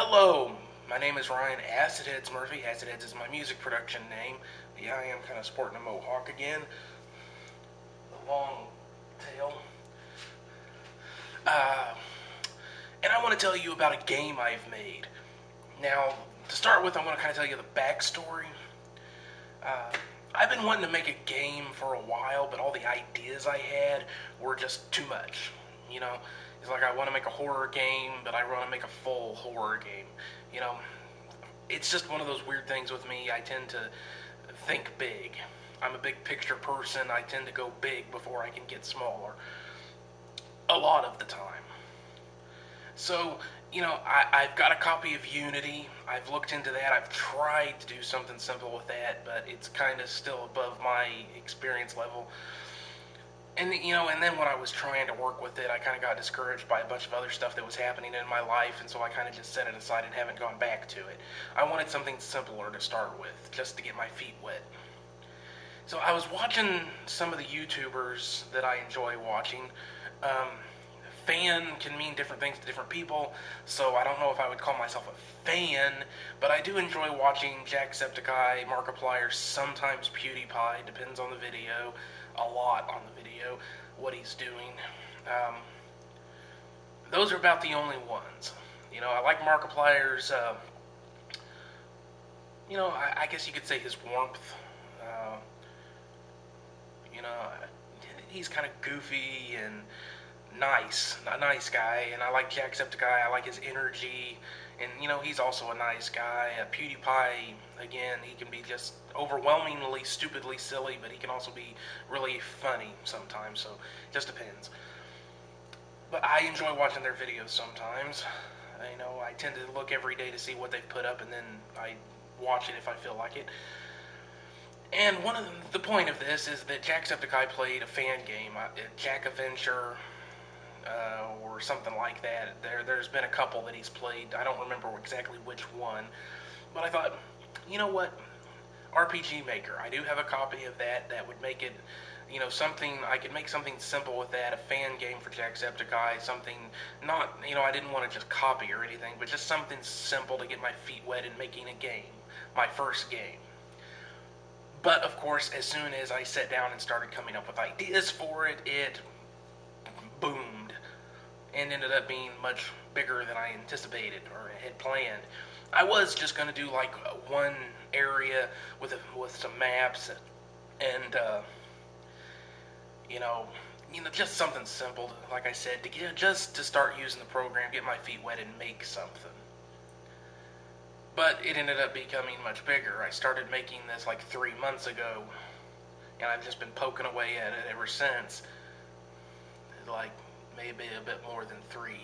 Hello, my name is Ryan Acidheads Murphy. Acidheads is my music production name. Yeah, I am kind of sporting a mohawk again. The long tail. Uh, and I want to tell you about a game I've made. Now, to start with, I want to kind of tell you the backstory. Uh, I've been wanting to make a game for a while, but all the ideas I had were just too much. You know, it's like I want to make a horror game, but I want to make a full horror game. You know, it's just one of those weird things with me. I tend to think big. I'm a big picture person. I tend to go big before I can get smaller. A lot of the time. So, I've got a copy of Unity. I've looked into that. I've tried to do something simple with that, but it's kind of still above my experience level. And, and then when I was trying to work with it, I kind of got discouraged by a bunch of other stuff that was happening in my life, and so I kind of just set it aside and haven't gone back to it. I wanted something simpler to start with, just to get my feet wet. So I was watching some of the YouTubers that I enjoy watching. Fan can mean different things to different people, so I don't know if I would call myself a fan, but I do enjoy watching JackSepticEye, Markiplier, sometimes PewDiePie, depends on the video, a lot on the video, what he's doing. Those are about the only ones. I like Markiplier's, I guess you could say his warmth. You know, he's kind of goofy and nice, a nice guy, and I like JackSepticEye. I like his energy, and he's also a nice guy. PewDiePie, again, he can be just overwhelmingly stupidly silly, but he can also be really funny sometimes, so it just depends. But I enjoy watching their videos sometimes. I tend to look every day to see what they've put up, and then I watch it if I feel like it. And the point of this is that JackSepticEye played a fan game, Jack Adventure, or something like that. There's been a couple that he's played. I don't remember exactly which one, but I thought, you know what, RPG Maker. I do have a copy of that. That would make it, something. I could make something simple with that. A fan game for JackSepticEye. Something not, I didn't want to just copy or anything, but just something simple to get my feet wet in making a game, my first game. But of course, as soon as I sat down and started coming up with ideas for it, it boomed and ended up being much bigger than I anticipated or had planned. I was just going to do like one area with some maps and just something simple, like I said, just to start using the program, get my feet wet and make something. But it ended up becoming much bigger. I started making this like 3 months ago, and I've just been poking away at it ever since. Like maybe a bit more than 3. I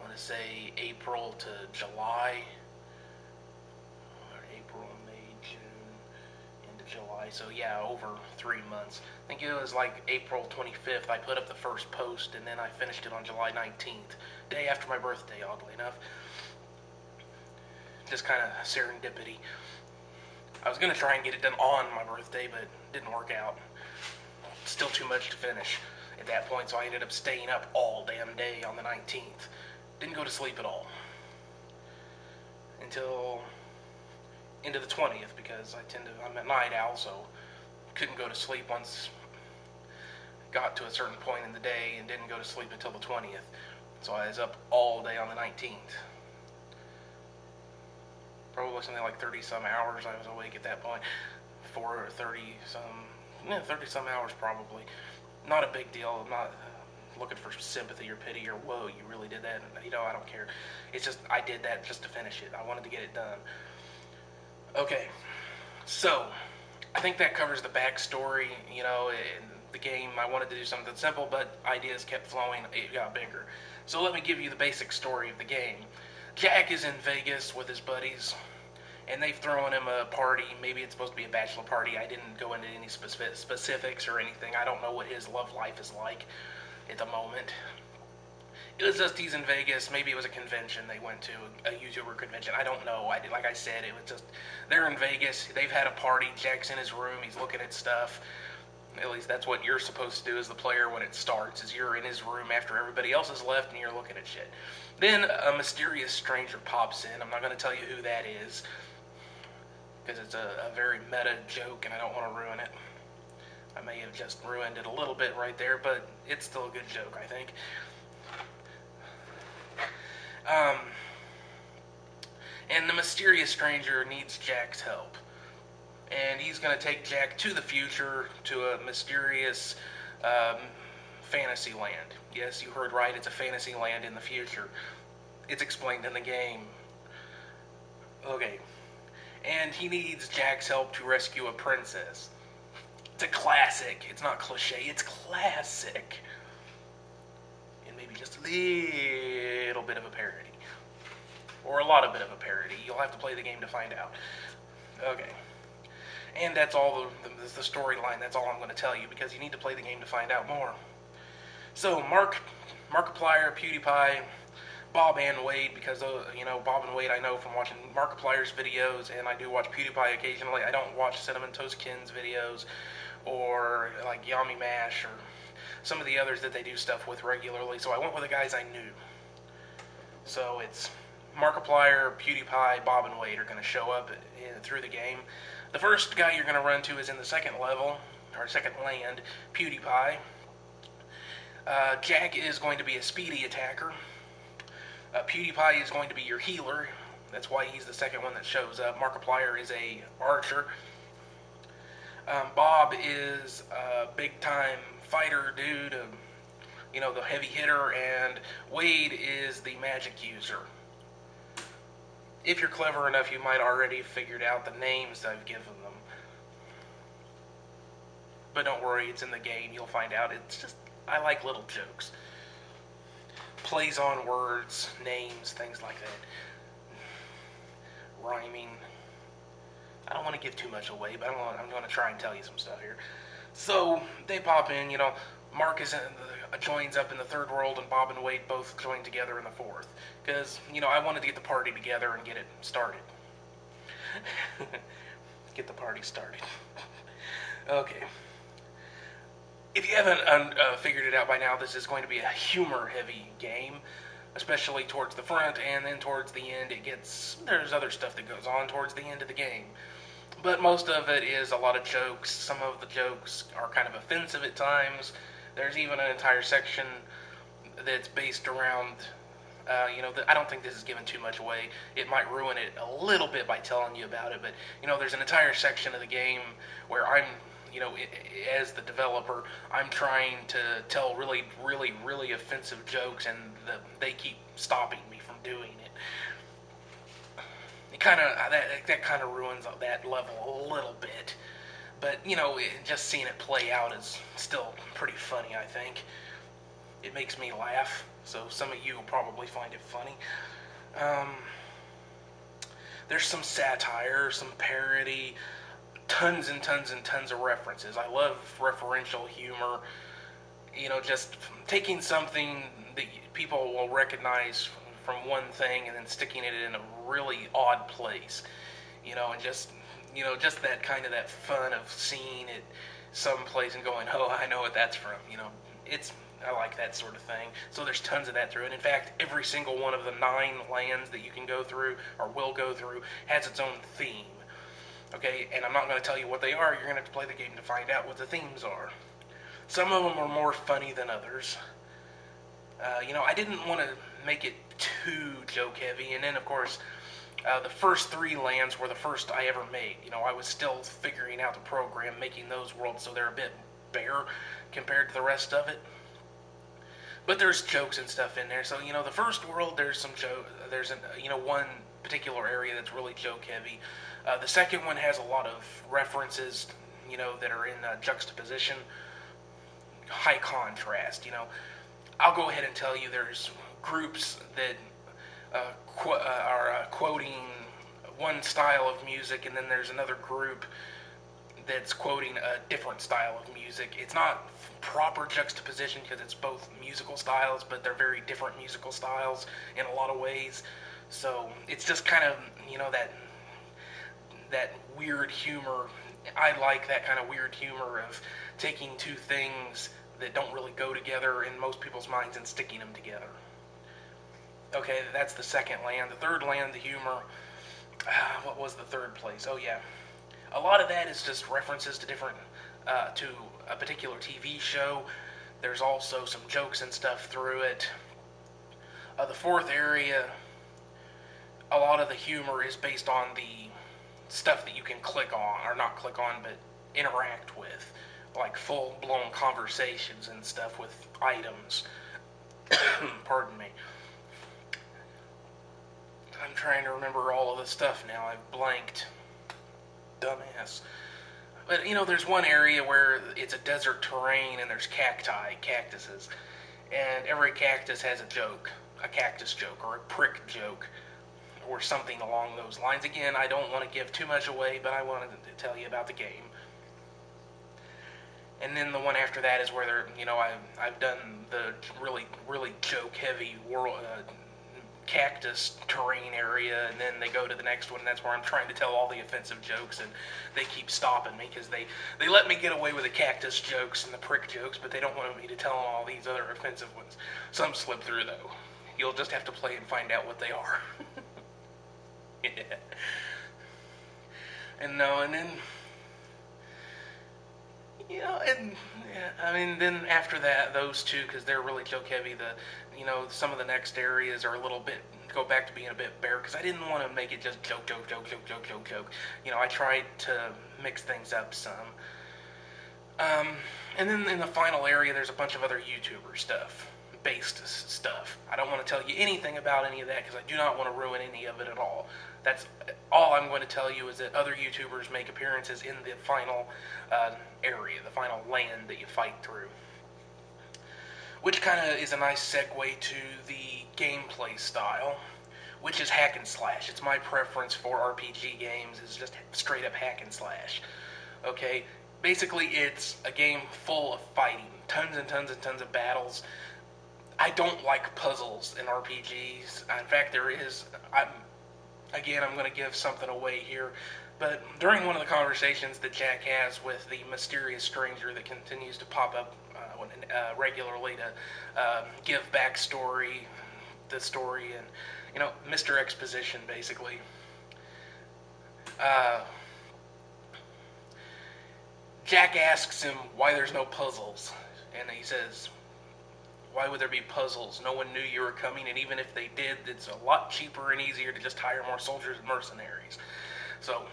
want to say April to July, or April, May, June, into July. So yeah, over 3 months. I think it was like April 25th I put up the first post, and then I finished it on July 19th, day after my birthday, oddly enough. Just kind of serendipity. I was going to try and get it done on my birthday, but it didn't work out. Still too much to finish at that point, so I ended up staying up all damn day on the 19th. Didn't go to sleep at all until into the 20th, because I'm a night owl, so couldn't go to sleep once got to a certain point in the day, and didn't go to sleep until the 20th. So I was up all day on the 19th. Probably something like 30-some hours I was awake at that point. 30-some hours probably. Not a big deal. I'm not looking for sympathy or pity or, whoa, you really did that. I don't care. It's just, I did that just to finish it. I wanted to get it done. Okay, so, I think that covers the backstory. In the game, I wanted to do something simple, but ideas kept flowing. It got bigger. So let me give you the basic story of the game. Jack is in Vegas with his buddies, and they've thrown him a party. Maybe it's supposed to be a bachelor party. I didn't go into any specifics or anything. I don't know what his love life is like at the moment. It was just he's in Vegas. Maybe it was a convention they went to, a YouTuber convention. I don't know. Like I said, it was just, they're in Vegas. They've had a party. Jack's in his room. He's looking at stuff. At least that's what you're supposed to do as the player when it starts, is you're in his room after everybody else has left and you're looking at shit. Then a mysterious stranger pops in. I'm not going to tell you who that is, because it's a very meta joke and I don't want to ruin it. I may have just ruined it a little bit right there, but it's still a good joke, I think. And the mysterious stranger needs Jack's help. And he's going to take Jack to the future, to a mysterious fantasy land. Yes, you heard right, it's a fantasy land in the future. It's explained in the game. Okay. And he needs Jack's help to rescue a princess. It's a classic. It's not cliche, it's classic. And maybe just a little bit of a parody. Or a lot of bit of a parody. You'll have to play the game to find out. Okay. And that's all the storyline. That's all I'm going to tell you, because you need to play the game to find out more. So, Markiplier, PewDiePie, Bob and Wade, because, Bob and Wade I know from watching Markiplier's videos, and I do watch PewDiePie occasionally. I don't watch Cinnamon Toast Ken's videos, or like Yami Mash, or some of the others that they do stuff with regularly, so I went with the guys I knew. So it's Markiplier, PewDiePie, Bob and Wade are going to show up through the game. The first guy you're going to run to is in the second level, or second land, PewDiePie. Jack is going to be a speedy attacker. PewDiePie is going to be your healer. That's why he's the second one that shows up. Markiplier is a archer. Bob is a big-time fighter dude, the heavy hitter, and Wade is the magic user. If you're clever enough, you might already have figured out the names I've given them. But don't worry, it's in the game. You'll find out. It's just, I like little jokes. Plays on words, names, things like that. Rhyming. I don't want to give too much away, but I'm going to try and tell you some stuff here. So, they pop in, Mark joins up in the third world, and Bob and Wade both join together in the fourth. Because, I wanted to get the party together and get it started. Get the party started. Okay. If you haven't figured it out by now, this is going to be a humor-heavy game, especially towards the front, and then towards the end there's other stuff that goes on towards the end of the game. But most of it is a lot of jokes. Some of the jokes are kind of offensive at times. There's even an entire section that's based around, I don't think this is giving too much away. It might ruin it a little bit by telling you about it, but, there's an entire section of the game where I'm, as the developer, I'm trying to tell really, really, really offensive jokes, and they keep stopping me from doing it. That kind of ruins that level a little bit. But, just seeing it play out is still pretty funny, I think. It makes me laugh, so some of you will probably find it funny. There's some satire, some parody, tons and tons and tons of references. I love referential humor. Just taking something that people will recognize from one thing and then sticking it in a really odd place. And just that kind of that fun of seeing it someplace and going, oh, I know what that's from. I like that sort of thing. So there's tons of that through it. In fact, every single one of the 9 lands that you can go through or will go through has its own theme. Okay, and I'm not going to tell you what they are. You're going to have to play the game to find out what the themes are. Some of them are more funny than others. I didn't want to make it too joke heavy, and then of course, the first 3 lands were the first I ever made. I was still figuring out the program, making those worlds so they're a bit bare compared to the rest of it. But there's jokes and stuff in there. So, the first world, there's some joke. There's one particular area that's really joke heavy. The second one has a lot of references, that are in juxtaposition, high contrast. I'll go ahead and tell you there's groups that are quoting one style of music, and then there's another group that's quoting a different style of music. It's not proper juxtaposition because it's both musical styles, but they're very different musical styles in a lot of ways. So it's just kind of, that weird humor. I like that kind of weird humor of taking two things that don't really go together in most people's minds and sticking them together. Okay, that's the second land. The third land, the humor. What was the third place? Oh yeah, a lot of that is just references to to a particular TV show. There's also some jokes and stuff through it. The fourth area, a lot of the humor is based on the stuff that you can click on, or not click on, but interact with, like full-blown conversations and stuff with items. Pardon me. I'm trying to remember all of the stuff now. I've blanked. Dumbass. But, there's one area where it's a desert terrain and there's cactuses. And every cactus has a joke. A cactus joke or a prick joke or something along those lines. Again, I don't want to give too much away, but I wanted to tell you about the game. And then the one after that is where I've done the really, really joke-heavy cactus terrain area, and then they go to the next one, and that's where I'm trying to tell all the offensive jokes, and they keep stopping me because they let me get away with the cactus jokes and the prick jokes, but they don't want me to tell them all these other offensive ones. Some slip through, though. You'll just have to play and find out what they are. Yeah. And then then after that, those two, because they're really joke heavy, some of the next areas are a little bit, go back to being a bit bare, because I didn't want to make it just joke. I tried to mix things up some. And then in the final area, there's a bunch of other YouTuber based stuff. I don't want to tell you anything about any of that, because I do not want to ruin any of it at all. That's all I'm going to tell you, is that other YouTubers make appearances in the final area, the final land that you fight through. Which kind of is a nice segue to the gameplay style, which is hack and slash. It's my preference for RPG games, is just straight up hack and slash. Okay, basically it's a game full of fighting, tons and tons and tons of battles. I don't like puzzles in RPGs. In fact, I'm going to give something away here, but during one of the conversations that Jack has with the mysterious stranger that continues to pop up regularly to give backstory, the story, and, Mr. Exposition, basically. Jack asks him why there's no puzzles, and he says, why would there be puzzles? No one knew you were coming, and even if they did, it's a lot cheaper and easier to just hire more soldiers and mercenaries. So,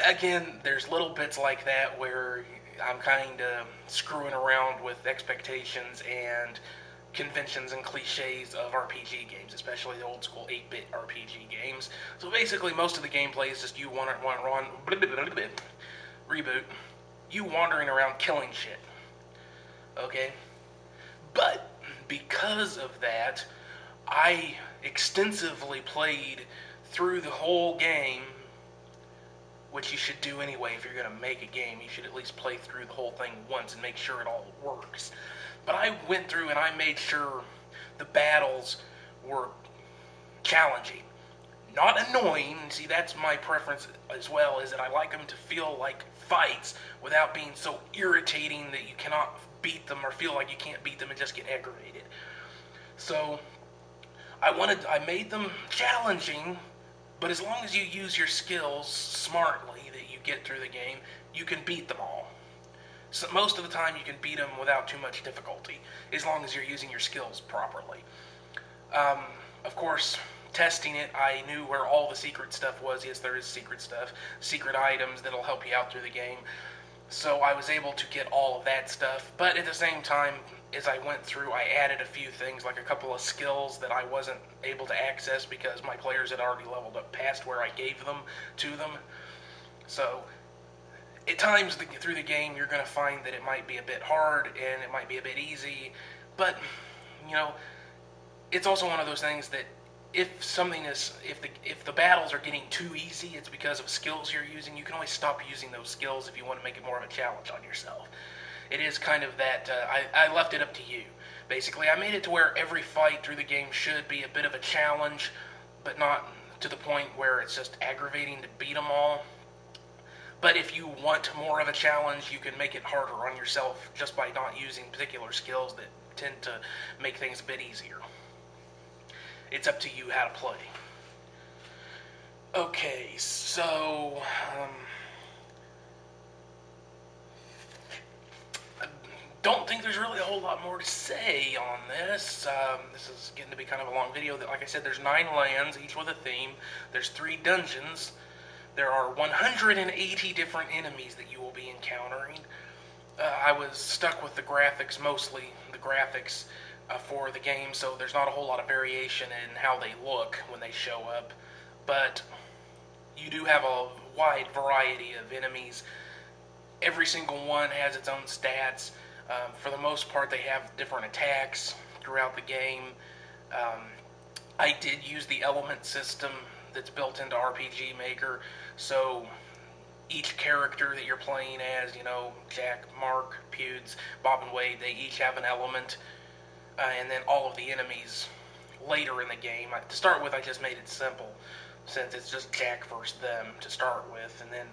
again, there's little bits like that where I'm kind of screwing around with expectations and conventions and cliches of RPG games, especially the old school 8-bit RPG games. So basically, most of the gameplay is just you reboot, you wandering around killing shit. Okay? But because of that, I extensively played through the whole game, which you should do anyway if you're going to make a game. You should at least play through the whole thing once and make sure it all works. But I went through and I made sure the battles were challenging. Not annoying. See, that's my preference as well, is that I like them to feel like fights without being so irritating that you cannot beat them or feel like you can't beat them and just get aggravated. So I made them challenging, but as long as you use your skills smartly that you get through the game, you can beat them all. So most of the time you can beat them without too much difficulty, as long as you're using your skills properly. Of course, testing it, I knew where all the secret stuff was. Yes, there is secret stuff, secret items that'll help you out through the game. So I was able to get all of that stuff, but at the same time, as I went through, I added a few things, like a couple of skills that I wasn't able to access because my players had already leveled up past where I gave them to them. So, at times through the game, you're going to find that it might be a bit hard, and it might be a bit easy, but, it's also one of those things that if the battles are getting too easy, it's because of skills you're using. You can always stop using those skills if you want to make it more of a challenge on yourself. It is kind of that, I left it up to you. Basically, I made it to where every fight through the game should be a bit of a challenge, but not to the point where it's just aggravating to beat them all. But if you want more of a challenge, you can make it harder on yourself just by not using particular skills that tend to make things a bit easier. It's up to you how to play. Okay, so I don't think there's really a whole lot more to say on this. This is getting to be kind of a long video. Like I said, there's 9 lands, each with a theme. There's 3 dungeons. There are 180 different enemies that you will be encountering. I was stuck with the graphics, mostly the graphics for the game, so there's not a whole lot of variation in how they look when they show up. But you do have a wide variety of enemies. Every single one has its own stats. For the most part, they have different attacks throughout the game. I did use the element system that's built into RPG Maker, so each character that you're playing as, you know, Jack, Mark, Pewds, Bob, and Wade, they each have an element, and then all of the enemies later in the game. To start with, I just made it simple, since it's just Jack versus them to start with, and then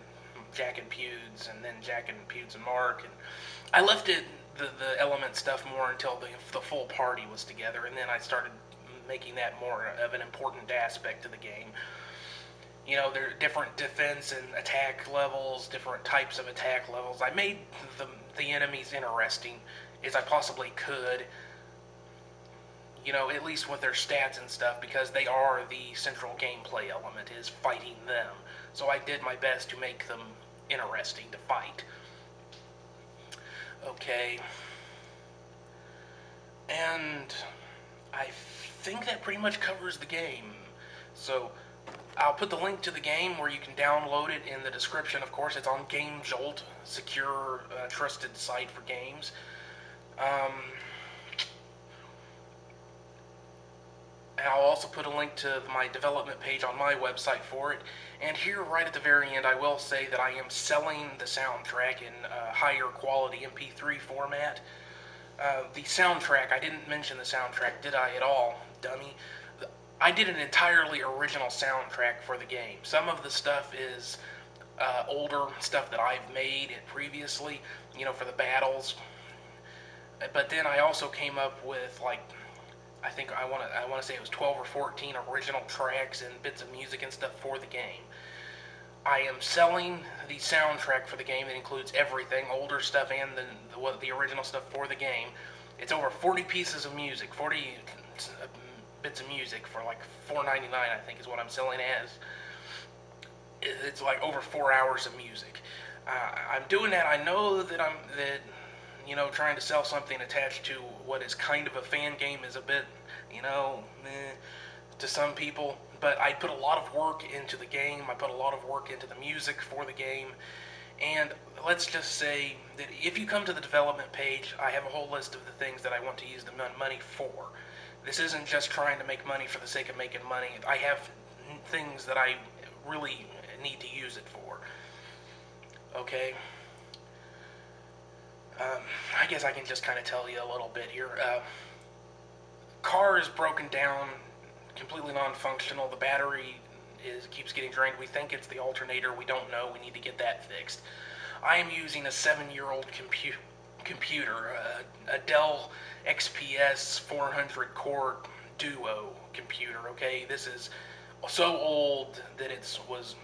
Jack and Pewds, and then Jack and Pewds and Mark, and I left it the element stuff more until the full party was together, and then I started making that more of an important aspect of the game. You know, there are different defense and attack levels, different types of attack levels. I made the enemies interesting as I possibly could, you know, at least with their stats and stuff, because they are the central gameplay element, is fighting them. So I did my best to make them interesting to fight. Okay. And I think that pretty much covers the game. So I'll put the link to the game where you can download it in the description. Of course, it's on GameJolt, secure, trusted site for games. And I'll also put a link to my development page on my website for it. And here, right at the very end, I will say that I am selling the soundtrack in higher quality MP3 format. The soundtrack, I didn't mention the soundtrack, did I at all, dummy? I did an entirely original soundtrack for the game. Some of the stuff is older stuff that I've made previously, you know, for the battles. But then I also came up with, like, I think I want to say it was 12 or 14 original tracks and bits of music and stuff for the game. I am selling the soundtrack for the game that includes everything, older stuff and the original stuff for the game. It's over 40 pieces of music, 40 bits of music for like $4.99, I think is what I'm selling as. It's like over 4 hours of music. I'm doing that. I know that you know, trying to sell something attached to what is kind of a fan game is a bit, you know, to some people. But I put a lot of work into the game. I put a lot of work into the music for the game. And let's just say that if you come to the development page, I have a whole list of the things that I want to use the money for. This isn't just trying to make money for the sake of making money. I have things that I really need to use it for. Okay? I guess I can just kind of tell you a little bit here. Car is broken down, completely non-functional. The battery keeps getting drained. We think it's the alternator. We don't know. We need to get that fixed. I am using a 7-year-old computer, a Dell XPS 400 core Duo computer. Okay, this is so old that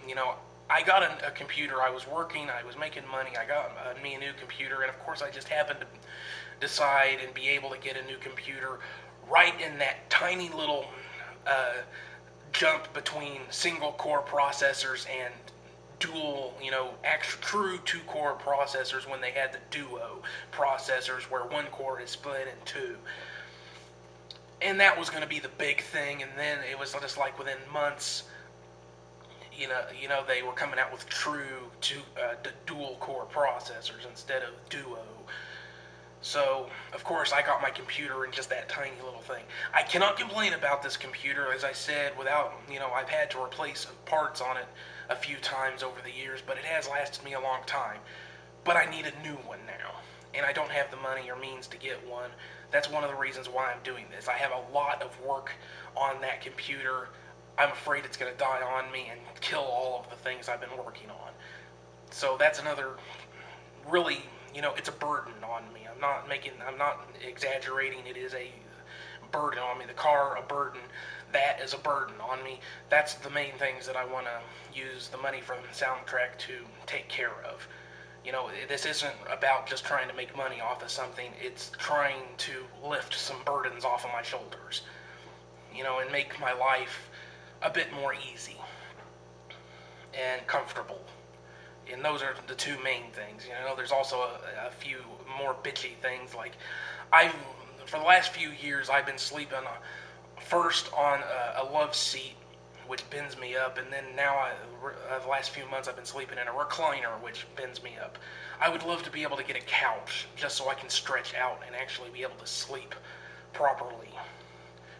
you know, I got a computer, I was working, I was making money, I got me a new computer, and of course I just happened to decide and be able to get a new computer right in that tiny little jump between single core processors and dual, you know, actual true 2-core processors when they had the Duo processors where one core is split in 2. And that was going to be the big thing, and then it was just like within months, you know, they were coming out with true dual-core processors instead of Duo. So, of course, I got my computer in just that tiny little thing. I cannot complain about this computer, as I said, without, you know, I've had to replace parts on it a few times over the years, but it has lasted me a long time. But I need a new one now, and I don't have the money or means to get one. That's one of the reasons why I'm doing this. I have a lot of work on that computer. I'm afraid it's going to die on me and kill all of the things I've been working on. So that's another really, it's a burden on me. I'm not exaggerating. It is a burden on me. The car, a burden. That is a burden on me. That's the main things that I want to use the money from the soundtrack to take care of. This isn't about just trying to make money off of something. It's trying to lift some burdens off of my shoulders, and make my life a bit more easy and comfortable. And those are the two main things. There's also a few more bitchy things. Like, for the last few years, I've been sleeping first on a love seat, which bends me up, and then now, the last few months, I've been sleeping in a recliner, which bends me up. I would love to be able to get a couch, just so I can stretch out and actually be able to sleep properly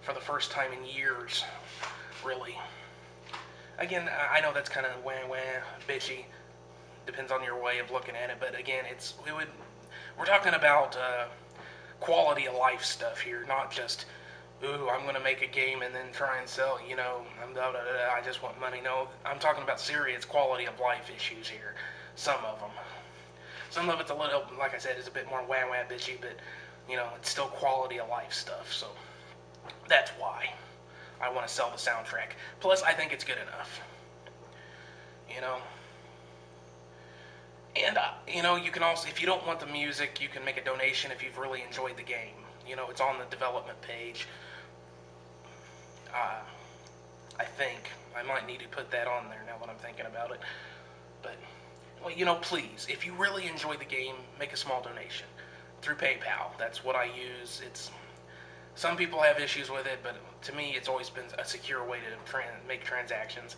for the first time in years, really. Again, I know that's kind of bitchy. Depends on your way of looking at it, but again, we're talking about quality of life stuff here, not just, ooh, I'm going to make a game and then try and sell, I just want money. No, I'm talking about serious quality of life issues here. Some of them. Some of it's a little, like I said, is a bit more bitchy, but, it's still quality of life stuff, so that's why I want to sell the soundtrack. Plus, I think it's good enough. And, you can also, if you don't want the music, you can make a donation if you've really enjoyed the game. It's on the development page. I think I might need to put that on there now that I'm thinking about it. But, please, if you really enjoy the game, make a small donation through PayPal. That's what I use. Some people have issues with it, but to me, it's always been a secure way to make transactions.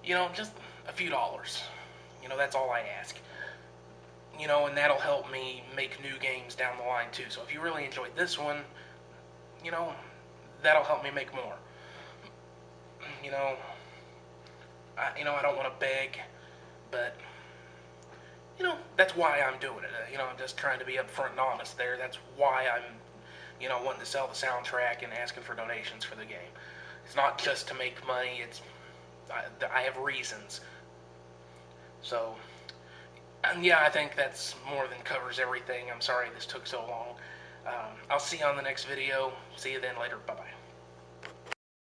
Just a few dollars. That's all I ask. And that'll help me make new games down the line too. So if you really enjoyed this one, that'll help me make more. I don't want to beg, but that's why I'm doing it. I'm just trying to be upfront and honest there. That's why I'm, wanting to sell the soundtrack and asking for donations for the game. It's not just to make money. I have reasons. So, and yeah, I think that's more than covers everything. I'm sorry this took so long. I'll see you on the next video. See you then later. Bye-bye.